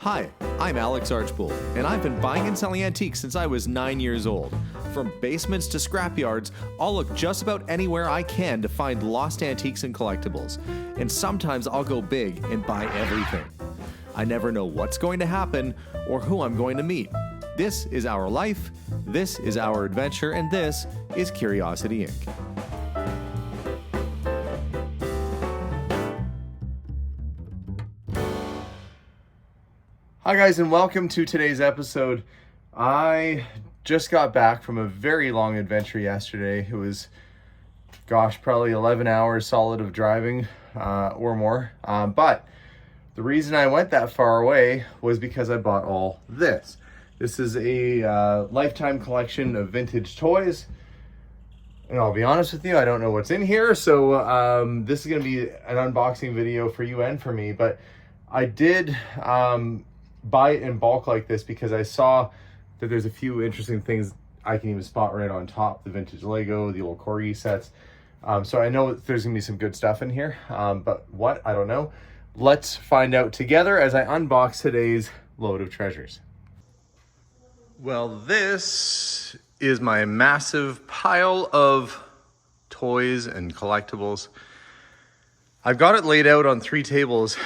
Hi, I'm Alex Archbold, and I've been buying and selling antiques since I was 9 years old. From basements to scrapyards, I'll look just about anywhere I can to find lost antiques and collectibles. And sometimes I'll go big and buy everything. I never know what's going to happen or who I'm going to meet. This is our life, this is our adventure, and this is Curiosity Inc. Hi guys, and welcome to today's episode. I just got back from a very long adventure yesterday. It was, probably 11 hours solid of driving or more. But the reason I went that far away was because I bought all this. This is a lifetime collection of vintage toys. And I'll be honest with you, I don't know what's in here. So this is going to be an unboxing video for you and for me. But I did buy it in bulk like this because I saw that there's a few interesting things I can even spot right on top. The vintage Lego, the old Corgi sets. So I know there's gonna be some good stuff in here, but what, I don't know. Let's find out together as I unbox today's load of treasures. Well, this is my massive pile of toys and collectibles. I've got it laid out on 3 tables,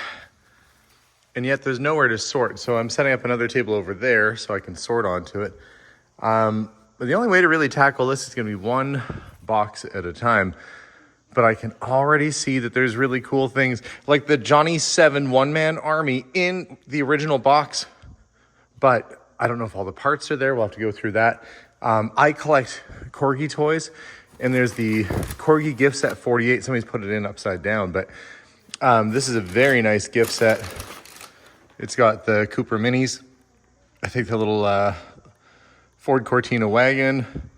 and yet there's nowhere to sort. So I'm setting up another table over there so I can sort onto it. But the only way to really tackle this is gonna be one box at a time. But I can already see that there's really cool things like the Johnny 7 one-man army in the original box. But I don't know if all the parts are there. We'll have to go through that. I collect Corgi toys, and there's the Corgi gift set 48. Somebody's put it in upside down, but this is a very nice gift set. It's got the Cooper Minis. I think the little Ford Cortina wagon.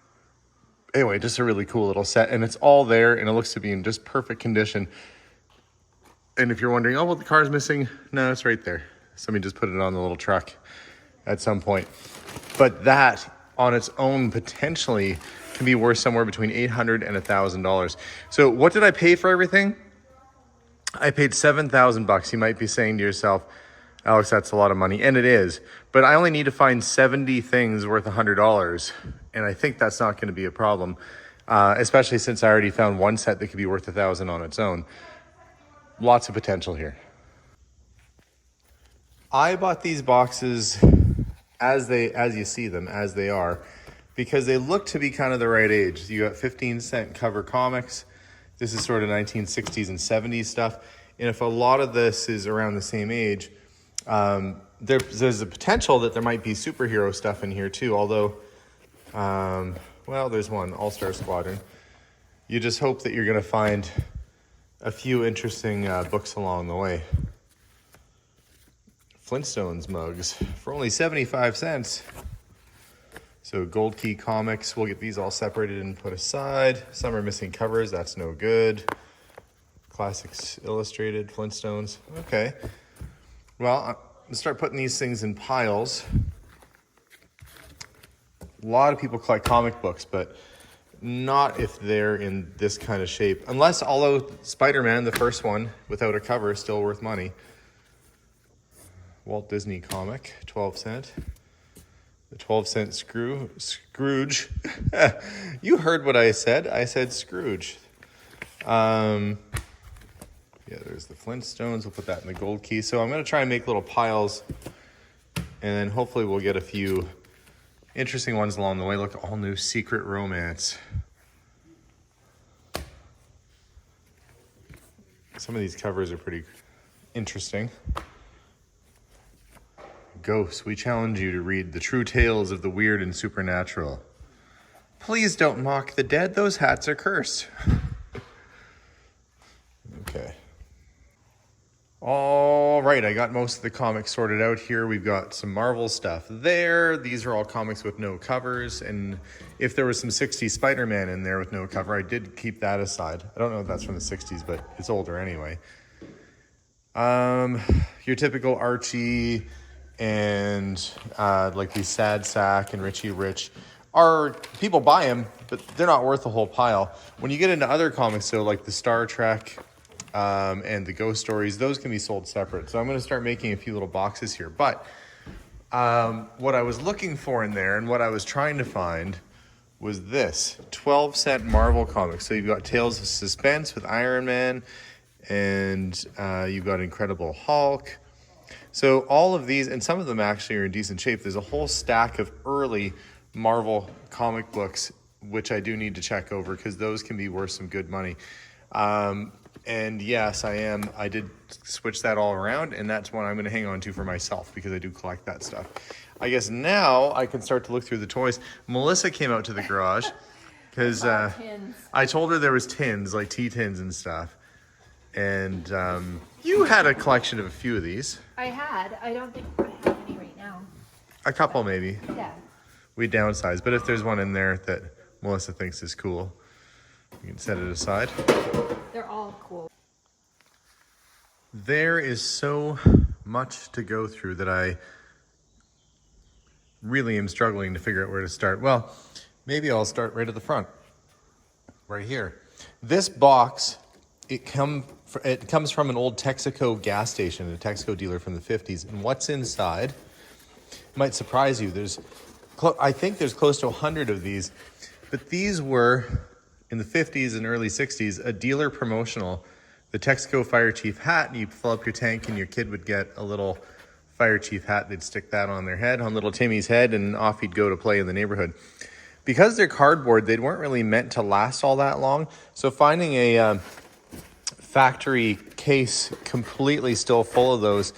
Anyway, just a really cool little set. And it's all there, and it looks to be in just perfect condition. And if you're wondering, oh, well, the car's missing. No, it's right there. Somebody just put it on the little truck at some point. But that, on its own, potentially can be worth somewhere between $800 and $1,000. So what did I pay for everything? I paid $7,000. You might be saying to yourself, Alex, that's a lot of money, and it is, but I only need to find 70 things worth $100, and I think that's not going to be a problem, especially since I already found one set that could be worth $1,000 on its own. Lots of potential here. I bought these boxes as you see them, as they are, because they look to be kind of the right age. You got 15-cent cover comics. This is sort of 1960s and 70s stuff, and if a lot of this is around the same age, there's a potential that there might be superhero stuff in here too, although, well, there's one, All-Star Squadron. You just hope that you're going to find a few interesting books along the way. Flintstones mugs for only 75 cents. So Gold Key Comics, we'll get these all separated and put aside. Some are missing covers, that's no good. Classics Illustrated, Flintstones, okay. Well, I'm gonna start putting these things in piles. A lot of people collect comic books, but not if they're in this kind of shape. Unless, although Spider-Man, the first one, without a cover, is still worth money. Walt Disney comic, 12 cent. The 12-cent Scrooge. You heard what I said. I said Scrooge. Yeah, there's the Flintstones. We'll put that in the Gold Key. So I'm going to try and make little piles, and then hopefully we'll get a few interesting ones along the way. Look, all new Secret Romance. Some of these covers are pretty interesting. Ghosts, we challenge you to read the true tales of the weird and supernatural. Please don't mock the dead. Those hats are cursed. Okay. All right, I got most of the comics sorted out here. We've got some Marvel stuff there. These are all comics with no covers. And if there was some 60s Spider-Man in there with no cover, I did keep that aside. I don't know if that's from the 60s, but it's older anyway. Your typical Archie and like these Sad Sack and Richie Rich are, people buy them, but they're not worth a whole pile. When you get into other comics, though, like the Star Trek, and the ghost stories, those can be sold separate. So I'm going to start making a few little boxes here. But what I was looking for in there and what I was trying to find was this 12-cent Marvel comics. So you've got Tales of Suspense with Iron Man, and you've got Incredible Hulk. So all of these, and some of them actually are in decent shape. There's a whole stack of early Marvel comic books, which I do need to check over because those can be worth some good money. And yes, I did switch that all around, and that's one I'm going to hang on to for myself because I do collect that stuff. I guess now I can start to look through the toys. Melissa came out to the garage because I told her there was tins, like tea tins and stuff. And you had a collection of a few of these. I had. I don't think I have any right now. A couple maybe. Yeah. We downsized, but if there's one in there that Melissa thinks is cool, you can set it aside. They're all cool. There is so much to go through that I really am struggling to figure out where to start. Well, maybe I'll start right at the front, right here. This box, it comes from an old Texaco gas station, a Texaco dealer from the 50s. And what's inside might surprise you. I think there's close to 100 of these, but these were, in the 50s and early 60s, a dealer promotional. The Texaco fire chief hat, and you fill up your tank and your kid would get a little fire chief hat. They'd stick that on their head, on little Timmy's head, and off he'd go to play in the neighborhood. Because they're cardboard, they weren't really meant to last all that long. So finding a factory case completely still full of those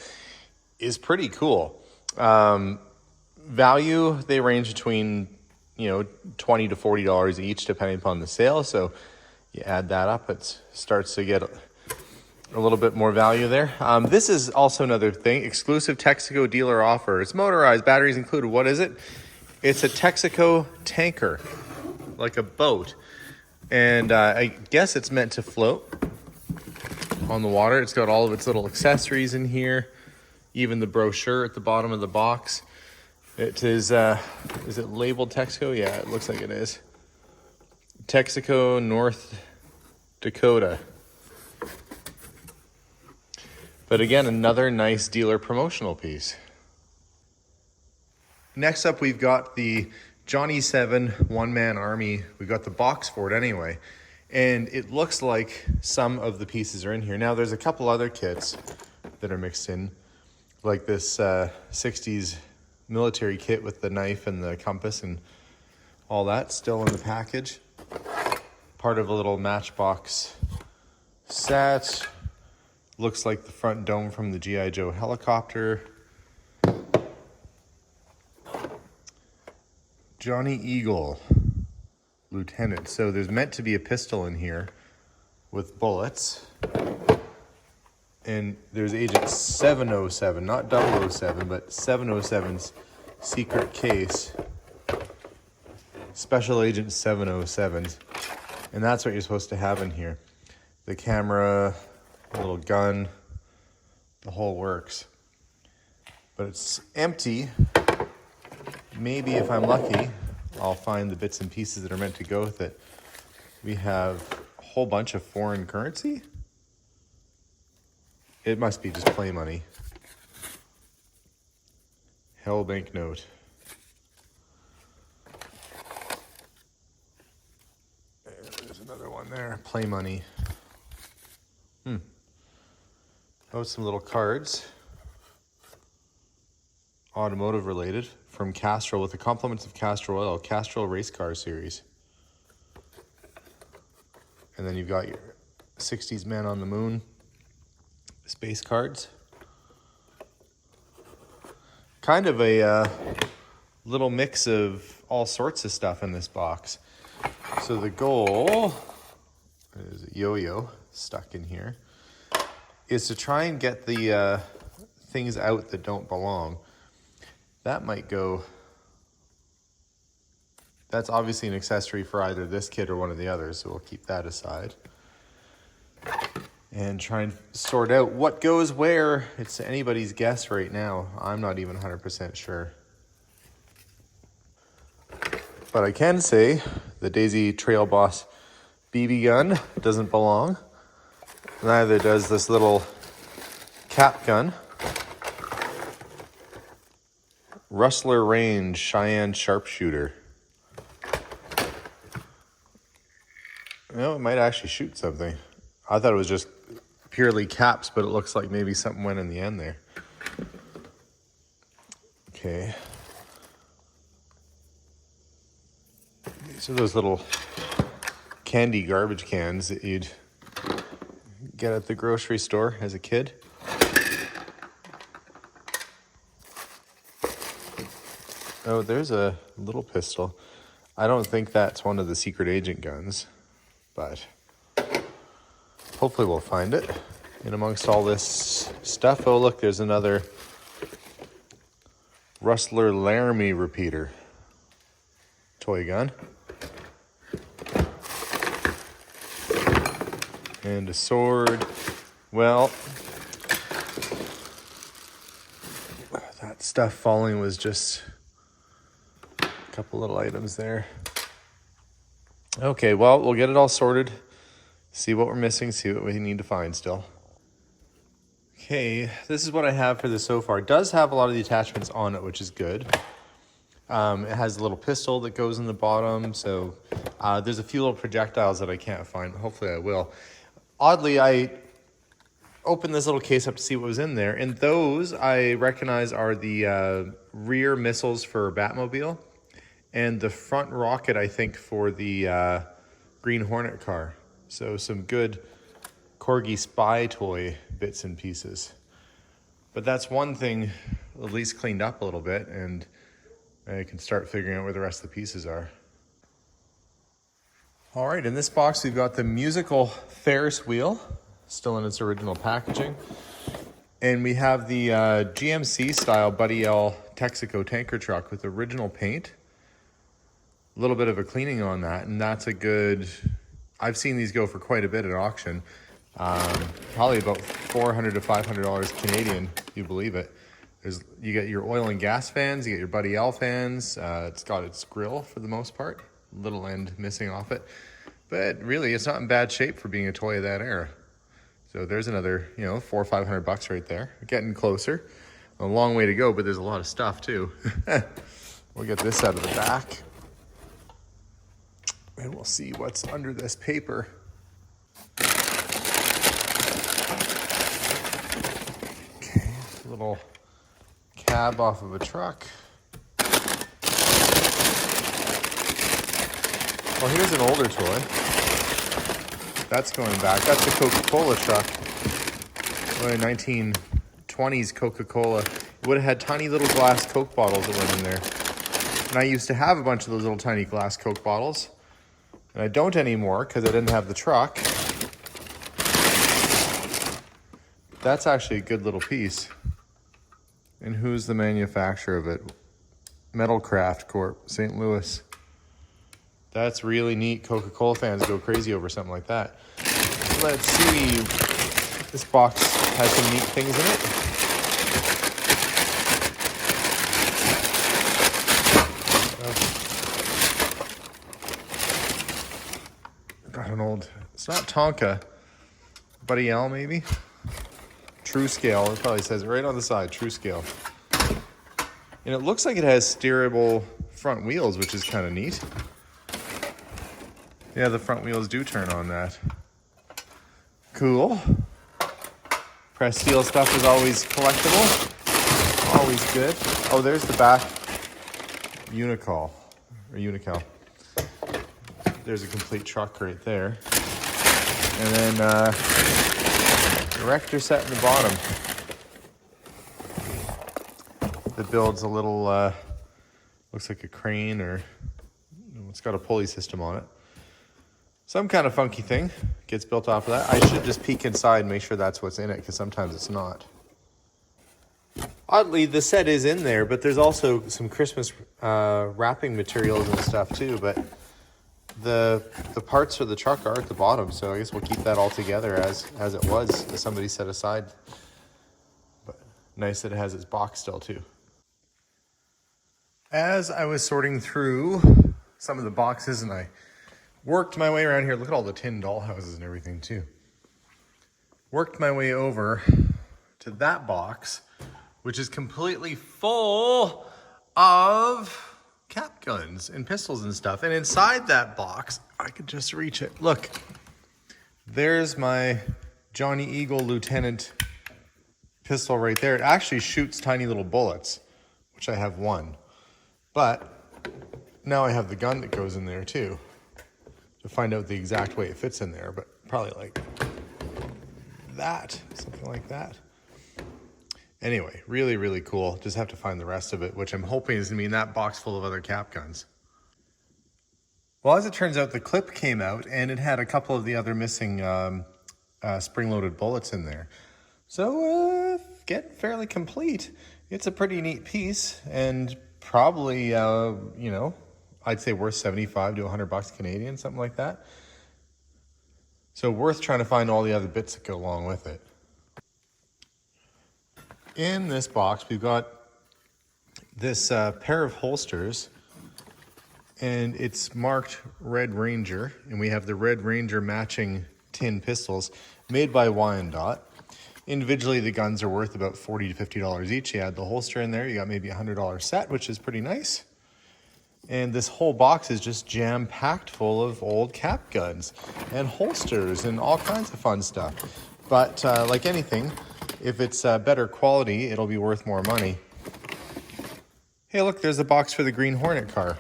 is pretty cool. Value, they range between $20 to $40 each, depending upon the sale. So you add that up, it starts to get a little bit more value there. This is also another thing, exclusive Texaco dealer offer. It's motorized, batteries included. What is it? It's a Texaco tanker, like a boat. And I guess it's meant to float on the water. It's got all of its little accessories in here, even the brochure at the bottom of the box. It is it labeled Texaco? Yeah, it looks like it is. Texaco, North Dakota. But again, another nice dealer promotional piece. Next up, we've got the Johnny 7 one-man army. We've got the box for it anyway. And it looks like some of the pieces are in here. Now, there's a couple other kits that are mixed in, like this 60s military kit with the knife and the compass and all that still in the package. Part of a little Matchbox set. Looks like the front dome from the G.I. Joe helicopter. Johnny Eagle, Lieutenant. So there's meant to be a pistol in here with bullets. And there's Agent 707, not 007, but 707's secret case. Special Agent 707's. And that's what you're supposed to have in here. The camera, a little gun, the whole works. But it's empty. Maybe if I'm lucky, I'll find the bits and pieces that are meant to go with it. We have a whole bunch of foreign currency. It must be just play money. Hell banknote. There's another one there. Play money. Oh, some little cards. Automotive related from Castrol with the compliments of Castrol Oil, Castrol Race Car Series. And then you've got your 60s Man on the Moon space cards. Kind of a little mix of all sorts of stuff in this box. So the goal, there's a yo-yo stuck in here, is to try and get the things out that don't belong. That might go, that's obviously an accessory for either this kid or one of the others, so we'll keep that aside. And try and sort out what goes where. It's anybody's guess right now. I'm not even 100% sure. But I can say the Daisy Trail Boss BB gun doesn't belong. Neither does this little cap gun. Rustler Range Cheyenne Sharpshooter. You know, it might actually shoot something. I thought it was just purely caps, but it looks like maybe something went in the end there. Okay. These are those little candy garbage cans that you'd get at the grocery store as a kid. Oh, there's a little pistol. I don't think that's one of the secret agent guns, but hopefully we'll find it in amongst all this stuff. Oh, look, there's another Rustler Laramie repeater toy gun. And a sword. Well, that stuff falling was just a couple little items there. Okay, well, we'll get it all sorted. See what we're missing, see what we need to find still. Okay, this is what I have for this so far. It does have a lot of the attachments on it, which is good. It has a little pistol that goes in the bottom, so there's a few little projectiles that I can't find. Hopefully I will. Oddly, I opened this little case up to see what was in there, and those I recognize are the rear missiles for Batmobile and the front rocket, I think, for the Green Hornet car. So some good Corgi spy toy bits and pieces. But that's one thing at least cleaned up a little bit, and I can start figuring out where the rest of the pieces are. All right, in this box, we've got the musical Ferris wheel, still in its original packaging. And we have the GMC style Buddy L Texaco tanker truck with original paint. A little bit of a cleaning on that, and that's a good, I've seen these go for quite a bit at auction. Probably about $400 to $500 Canadian, if you believe it. You get your oil and gas fans, you get your Buddy L fans. It's got its grill for the most part. Little end missing off it, but really it's not in bad shape for being a toy of that era. So there's another, $400 or $500 right there. Getting closer. A long way to go, but there's a lot of stuff too. We'll get this out of the back, and we'll see what's under this paper. Okay, a little cab off of a truck. Well, here's an older toy. That's going back. That's a Coca-Cola truck. A 1920s Coca-Cola. It would have had tiny little glass Coke bottles that went in there. And I used to have a bunch of those little tiny glass Coke bottles. And I don't anymore because I didn't have the truck. That's actually a good little piece. And who's the manufacturer of it? Metalcraft Corp, St. Louis. That's really neat. Coca-Cola fans go crazy over something like that. Let's see. This box has some neat things in it. Got an old, it's not Tonka, Buddy L maybe? True Scale, it probably says it right on the side, True Scale. And it looks like it has steerable front wheels, which is kind of neat. Yeah, the front wheels do turn on that. Cool. Pressed steel stuff is always collectible. Always good. Oh, there's the back Unical. There's a complete truck right there. And then erector set in the bottom. That builds a little, looks like a crane, or it's got a pulley system on it. Some kind of funky thing gets built off of that. I should just peek inside and make sure that's what's in it, because sometimes it's not. Oddly, the set is in there, but there's also some Christmas wrapping materials and stuff too, but the parts for the truck are at the bottom, so I guess we'll keep that all together as it was, as somebody set aside. But nice that it has its box still too. As I was sorting through some of the boxes and I worked my way around here, look at all the tin doll houses and everything too. worked my way over to that box, which is completely full of cap guns and pistols and stuff. And inside that box, I could just reach it. Look, there's my Johnny Eagle Lieutenant pistol right there. It actually shoots tiny little bullets, which I have one. But now I have the gun that goes in there too, to find out the exact way it fits in there, but probably like that, something like that. Anyway, really, really cool. Just have to find the rest of it, which I'm hoping is gonna be in that box full of other cap guns. Well, as it turns out, the clip came out and it had a couple of the other missing spring-loaded bullets in there. So, getting fairly complete. It's a pretty neat piece and probably, you know, I'd say worth 75 to 100 bucks Canadian, something like that. So worth trying to find all the other bits that go along with it. In this box, we've got this pair of holsters, and it's marked Red Ranger, and we have the Red Ranger matching tin pistols made by Wyandotte. Individually, the guns are worth about $40 to $50 each. You add the holster in there, you got maybe a $100 set, which is pretty nice. And this whole box is just jam-packed full of old cap guns and holsters and all kinds of fun stuff. But like anything, if it's better quality, it'll be worth more money. Hey, look, there's a box for the green Hornet car.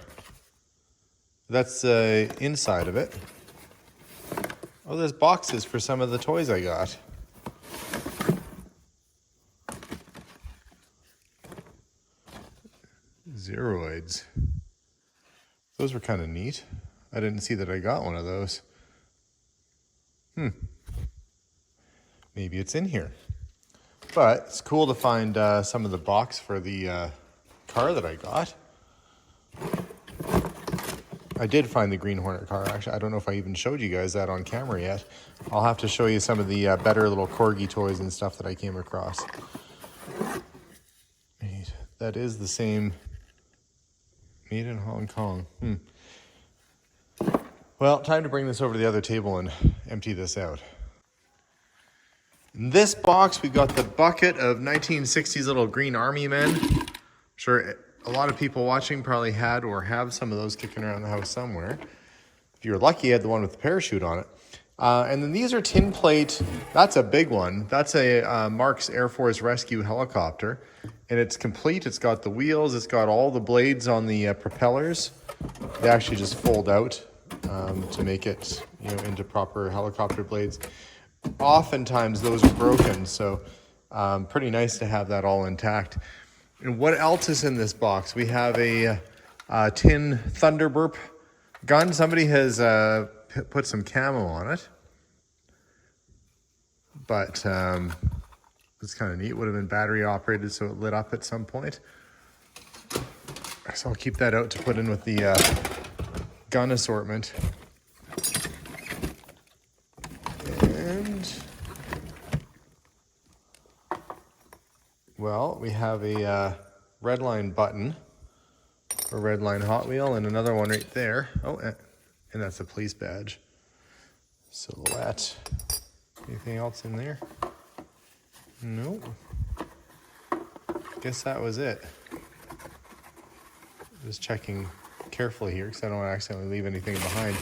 That's the inside of it. Oh, there's boxes for some of the toys I got. Zeroids. Those were kind of neat. I didn't see that I got one of those. Maybe it's in here. But it's cool to find some of the box for the car that I got. I did find the green Hornet car, actually. I don't know if I even showed you guys that on camera yet. I'll have to show you some of the better little Corgi toys and stuff that I came across. That is the same... Made in Hong Kong. Well, time to bring this over to the other table and empty this out. In this box, we've got the bucket of 1960s little green army men. I'm sure a lot of people watching probably had or have some of those kicking around the house somewhere. If you're lucky, you had the one with the parachute on it. And then these are tin plate. That's a big one. That's a Mark's Air Force Rescue helicopter. And it's complete. It's got the wheels. It's got all the blades on the propellers. They actually just fold out to make it, you know, into proper helicopter blades. Oftentimes those are broken, so pretty nice to have that all intact. And what else is in this box? We have a tin Thunderburp gun. Somebody has put some camo on it, but it's kind of neat. Would have been battery operated, so it lit up at some point. So I'll keep that out to put in with the gun assortment. And well, we have a Redline button for Redline Hot Wheel, and another one right there. Oh, and that's a police badge. Silhouette. Anything else in there? Nope. Guess that was it. Just checking carefully here because I don't want to accidentally leave anything behind.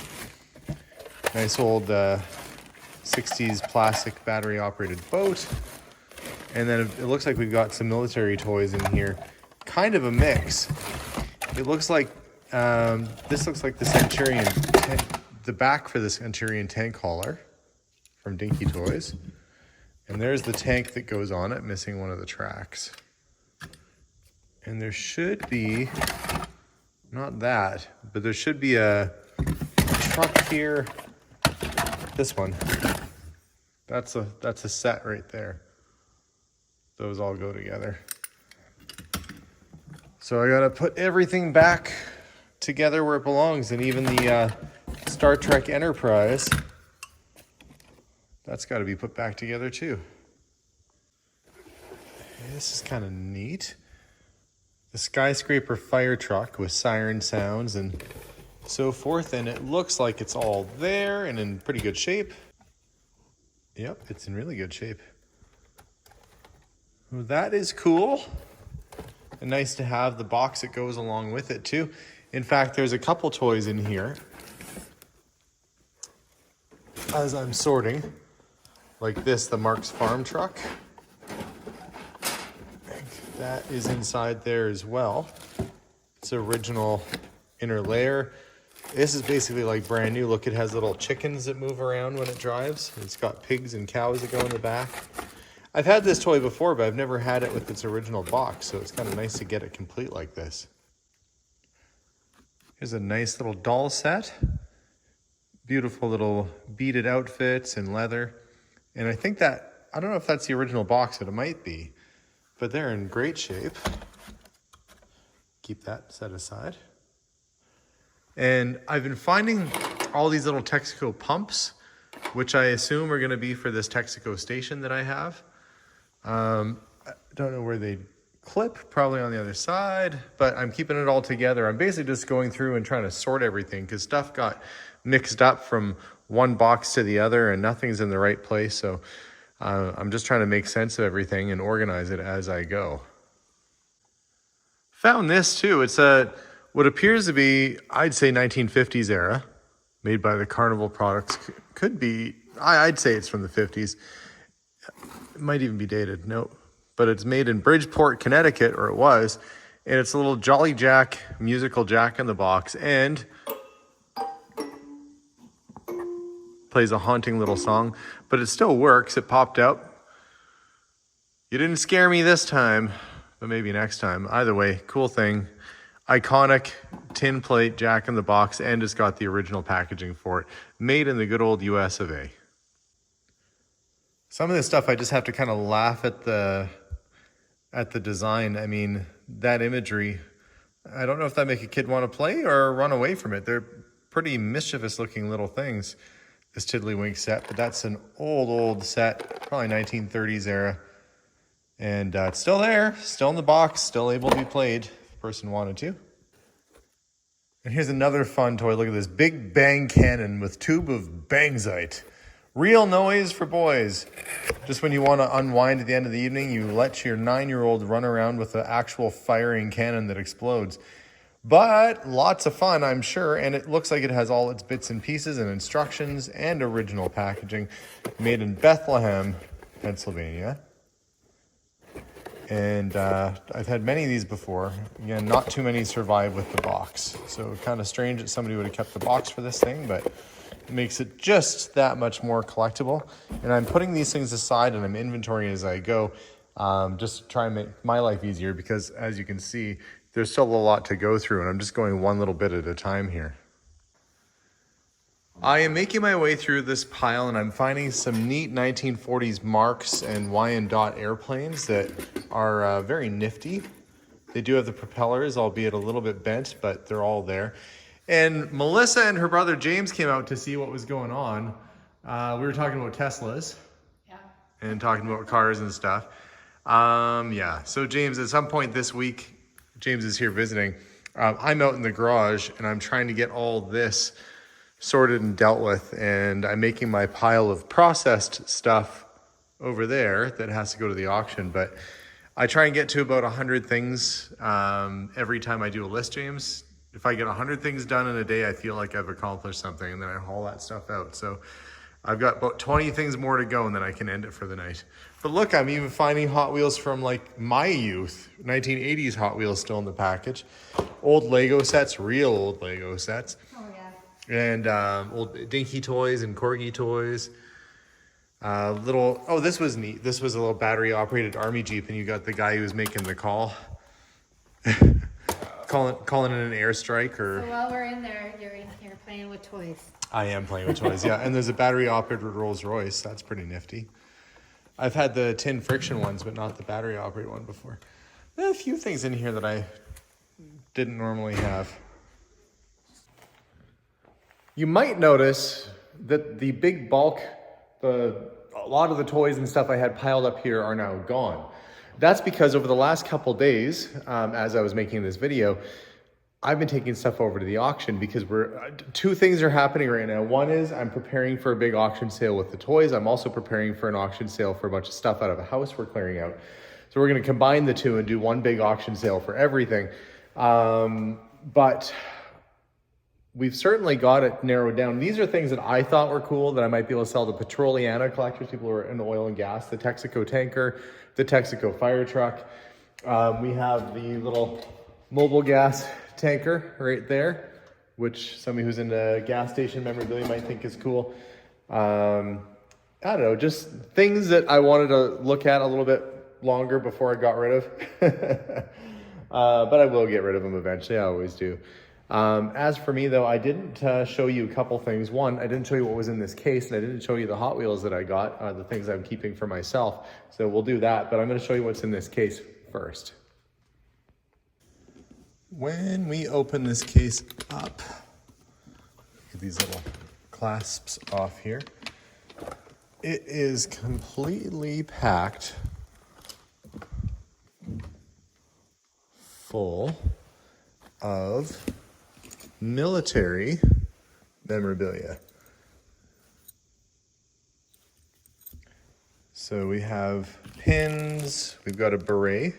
Nice old 60s plastic battery operated boat. And then it looks like we've got some military toys in here. Kind of a mix. It looks like, this looks like the Centurion, the back for the Centurion tank hauler from Dinky Toys. And there's the tank that goes on it, missing one of the tracks. And there should be, not that, but there should be a truck here. This one. That's a set right there. Those all go together. So I gotta put everything back together where it belongs, and even the Star Trek Enterprise. That's got to be put back together too. This is kind of neat. The skyscraper fire truck with siren sounds and so forth, and it looks like it's all there and in pretty good shape. Yep, it's in really good shape. Well, that is cool. And nice to have the box that goes along with it too. In fact, there's a couple toys in here as I'm sorting. Like this, the Mark's Farm truck. That is inside there as well. It's original inner layer. This is basically like brand new. Look, it has little chickens that move around when it drives. It's got pigs and cows that go in the back. I've had this toy before, but I've never had it with its original box, so it's kind of nice to get it complete like this. Here's a nice little doll set. Beautiful little beaded outfits and leather. And I think that, I don't know if that's the original box, but it might be. But they're in great shape. Keep that set aside. And I've been finding all these little Texaco pumps, which I assume are gonna be for this Texaco station that I have. I don't know where they clip, probably on the other side, but I'm keeping it all together. I'm basically just going through and trying to sort everything because stuff got mixed up from one box to the other and nothing's in the right place. So I'm just trying to make sense of everything and organize it as I go. Found this too. It's what appears to be, I'd say 1950s era, made by the Carnival Products. Could be, I'd say it's from the 50s. It might even be dated, no. But it's made in Bridgeport, Connecticut, or it was. And it's a little Jolly Jack musical Jack in the Box and plays a haunting little song, but it still works. It popped out. You didn't scare me this time, but maybe next time. Either way, cool thing. Iconic tin plate Jack in the Box, and it's got the original packaging for it. Made in the good old US of A. Some of this stuff I just have to kind of laugh at the design. I mean, that imagery, I don't know if that make a kid want to play or run away from it. They're pretty mischievous looking little things, this Tiddlywink set, but that's an old set, probably 1930s era. And it's still there, still in the box, still able to be played if the person wanted to. And here's another fun toy. Look at this big bang cannon with tube of bangzite. Real noise for boys. Just when you want to unwind at the end of the evening, you let your 9-year-old run around with an actual firing cannon that explodes. But lots of fun, I'm sure, and it looks like it has all its bits and pieces and instructions and original packaging. Made in Bethlehem, Pennsylvania. And I've had many of these before. Again, not too many survive with the box. So kind of strange that somebody would have kept the box for this thing, but it makes it just that much more collectible. And I'm putting these things aside and I'm inventorying as I go, just to try and make my life easier because as you can see, there's still a lot to go through and I'm just going one little bit at a time here. I am making my way through this pile and I'm finding some neat 1940s Marks and Wyandotte airplanes that are very nifty. They do have the propellers, albeit a little bit bent, but they're all there. And Melissa and her brother James came out to see what was going on. We were talking about Teslas. Yeah. And talking about cars and stuff. Yeah, so James, at some point this week, James is here visiting. I'm out in the garage and I'm trying to get all this sorted and dealt with. And I'm making my pile of processed stuff over there that has to go to the auction. But I try and get to about 100 things every time I do a list, James. If I get 100 things done in a day, I feel like I've accomplished something and then I haul that stuff out. So I've got about 20 things more to go and then I can end it for the night. But look, I'm even finding Hot Wheels from like my youth, 1980s Hot Wheels still in the package. Old Lego sets, real old Lego sets. Oh yeah. And old dinky toys and Corgi toys. This was neat. This was a little battery operated army Jeep and you got the guy who was making the call. Calling it an airstrike or... So while we're in there, you're in here playing with toys. I am playing with toys, yeah. And there's a battery-operated Rolls Royce. That's pretty nifty. I've had the tin friction ones, but not the battery-operated one before. There are a few things in here that I didn't normally have. You might notice that the big bulk, a lot of the toys and stuff I had piled up here are now gone. That's because over the last couple days, as I was making this video, I've been taking stuff over to the auction because two things are happening right now. One is I'm preparing for a big auction sale with the toys. I'm also preparing for an auction sale for a bunch of stuff out of a house we're clearing out. So we're going to combine the two and do one big auction sale for everything. But we've certainly got it narrowed down. These are things that I thought were cool that I might be able to sell to Petroliana collectors, people who are in oil and gas, the Texaco tanker, the Texaco fire truck. We have the little mobile gas tanker right there, which somebody who's into gas station memorabilia might think is cool. I don't know, just things that I wanted to look at a little bit longer before I got rid of. But I will get rid of them eventually, I always do. As for me though, I didn't show you a couple things. One, I didn't show you what was in this case, and I didn't show you the Hot Wheels that I got, the things I'm keeping for myself. So we'll do that, but I'm going to show you what's in this case first. When we open this case up, get these little clasps off here, it is completely packed full of military memorabilia. So we have pins, we've got a beret,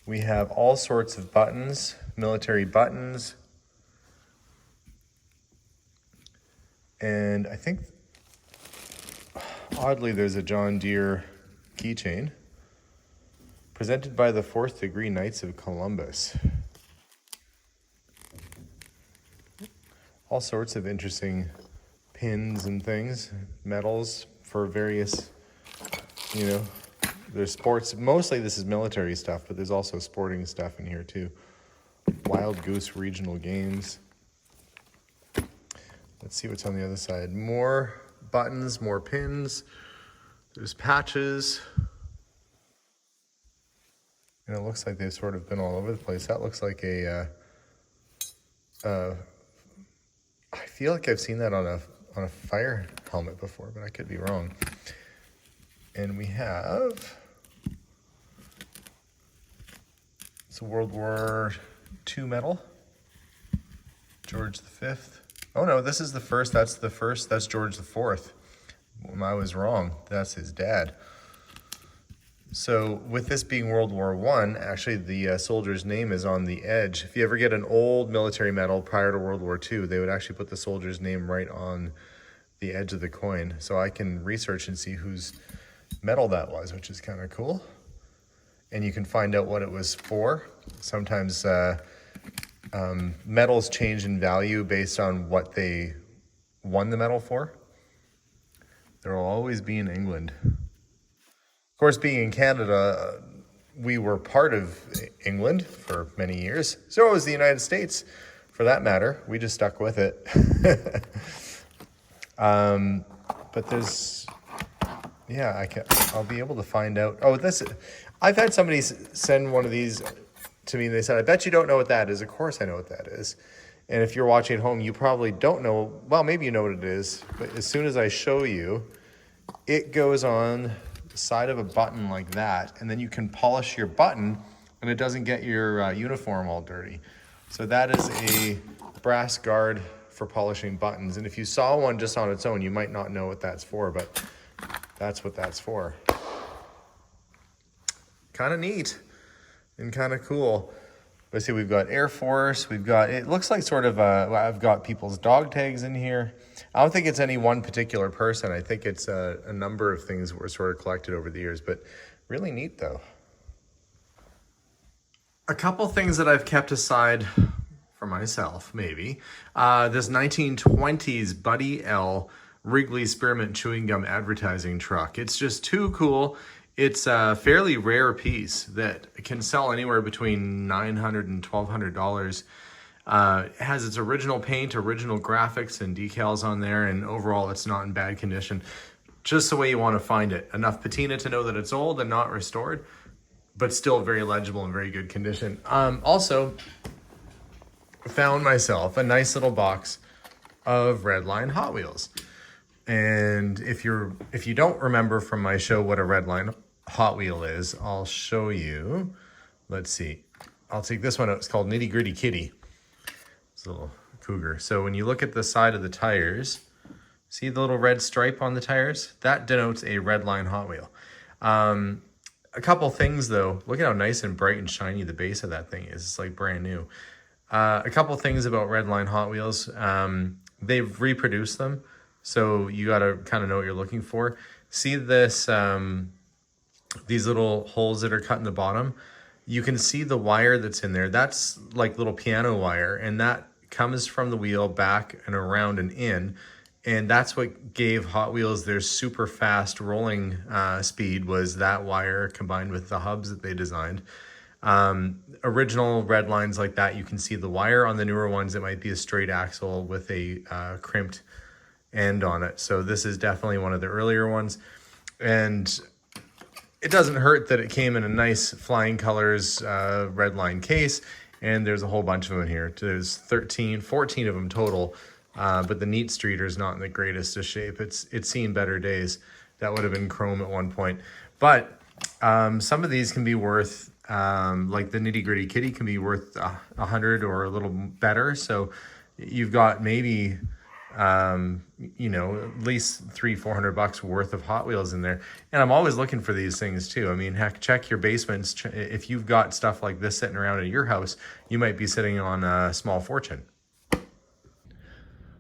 we have all sorts of buttons, military buttons, and I think, oddly, there's a John Deere keychain presented by the 4th Degree Knights of Columbus. All sorts of interesting pins and things, medals for various, there's sports. Mostly this is military stuff, but there's also sporting stuff in here too. Wild Goose Regional Games. Let's see what's on the other side. More buttons, more pins. There's patches. And it looks like they've sort of been all over the place. That looks like I feel like I've seen that on a fire helmet before, but I could be wrong. And we have, it's a World War II medal, George V. Oh no, this is the first, that's George IV. I was wrong, that's his dad. So with this being World War I, actually the soldier's name is on the edge. If you ever get an old military medal prior to World War II, they would actually put the soldier's name right on the edge of the coin. So I can research and see whose medal that was, which is kind of cool. And you can find out what it was for. Sometimes medals change in value based on what they won the medal for. There will always be in England. Of course, being in Canada, we were part of England for many years. So was the United States, for that matter. We just stuck with it. But there's, yeah, I'll be able to find out. Oh, I've had somebody send one of these to me, and they said, I bet you don't know what that is. Of course I know what that is. And if you're watching at home, you probably don't know. Well, maybe you know what it is. But as soon as I show you, it goes on the side of a button like that. And then you can polish your button, and it doesn't get your uniform all dirty. So that is a brass guard for polishing buttons. And if you saw one just on its own, you might not know what that's for, but that's what that's for. Kind of neat and kind of cool. Let's see, we've got Air Force, we've got, it looks like sort of I've got people's dog tags in here. I don't think it's any one particular person. I think it's a number of things that were sort of collected over the years, but really neat though. A couple things that I've kept aside for myself, maybe. This 1920s Buddy L Wrigley Spearmint Chewing Gum advertising truck. It's just too cool. It's a fairly rare piece that can sell anywhere between $900 and $1,200. It has its original paint, original graphics and decals on there, and overall it's not in bad condition. Just the way you want to find it. Enough patina to know that it's old and not restored, but still very legible and very good condition. Also, found myself a nice little box of Redline Hot Wheels. And if you don't remember from my show what a Redline Hot Wheel is, I'll show you. Let's see. I'll take this one out. It's called Nitty Gritty Kitty. It's a little cougar. So when you look at the side of the tires, see the little red stripe on the tires? That denotes a Redline Hot Wheel. A couple things though. Look at how nice and bright and shiny the base of that thing is. It's like brand new. A couple things about Redline Hot Wheels. They've reproduced them, so you got to kind of know what you're looking for. See this, these little holes that are cut in the bottom? You can see the wire that's in there. That's like little piano wire, and that comes from the wheel back and around and in. And that's what gave Hot Wheels their super fast rolling speed, was that wire combined with the hubs that they designed. Original red lines like that, you can see the wire. On the newer ones, it might be a straight axle with a crimped end on it. So this is definitely one of the earlier ones. And it doesn't hurt that it came in a nice flying colors red line case. And there's a whole bunch of them in here. There's 14 of them total. But the Neat Streeter is not in the greatest of shape. It's seen better days. That would have been chrome at one point. But some of these can be worth, like the Nitty Gritty Kitty can be worth $100 or a little better. So you've got maybe, you know, at least $300-400 worth of Hot Wheels in there. And I'm always looking for these things too. I mean, heck, check your basements. If you've got stuff like this sitting around at your house, you might be sitting on a small fortune.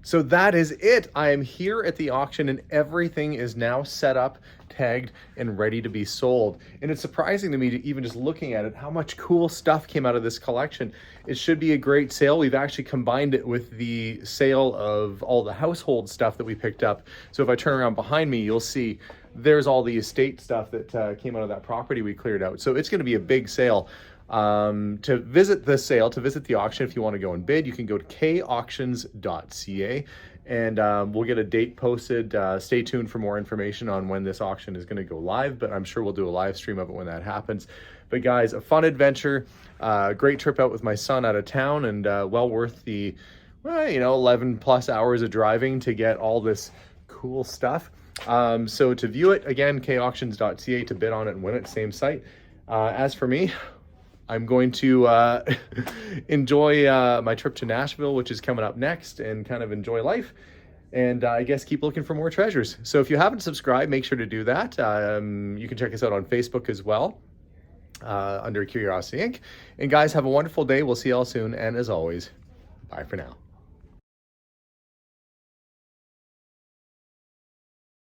So that is it. I am here at the auction and everything is now set up, tagged, and ready to be sold. And it's surprising to me, to even just looking at it, how much cool stuff came out of this collection. It should be a great sale. We've actually combined it with the sale of all the household stuff that we picked up. So if I turn around behind me, you'll see there's all the estate stuff that came out of that property we cleared out. So it's going to be a big sale. To visit the sale, to visit the auction, if you want to go and bid, you can go to kauctions.ca and we'll get a date posted. Stay tuned for more information on when this auction is going to go live, but I'm sure we'll do a live stream of it when that happens. But guys, a fun adventure, great trip out with my son out of town, and well worth the, well, you know, 11 plus hours of driving to get all this cool stuff. So to view it, again, kauctions.ca, to bid on it and win it, same site. As for me, I'm going to enjoy my trip to Nashville, which is coming up next, and kind of enjoy life. And I guess keep looking for more treasures. So if you haven't subscribed, make sure to do that. You can check us out on Facebook as well, under Curiosity Inc. And guys, have a wonderful day. We'll see y'all soon. And as always, bye for now.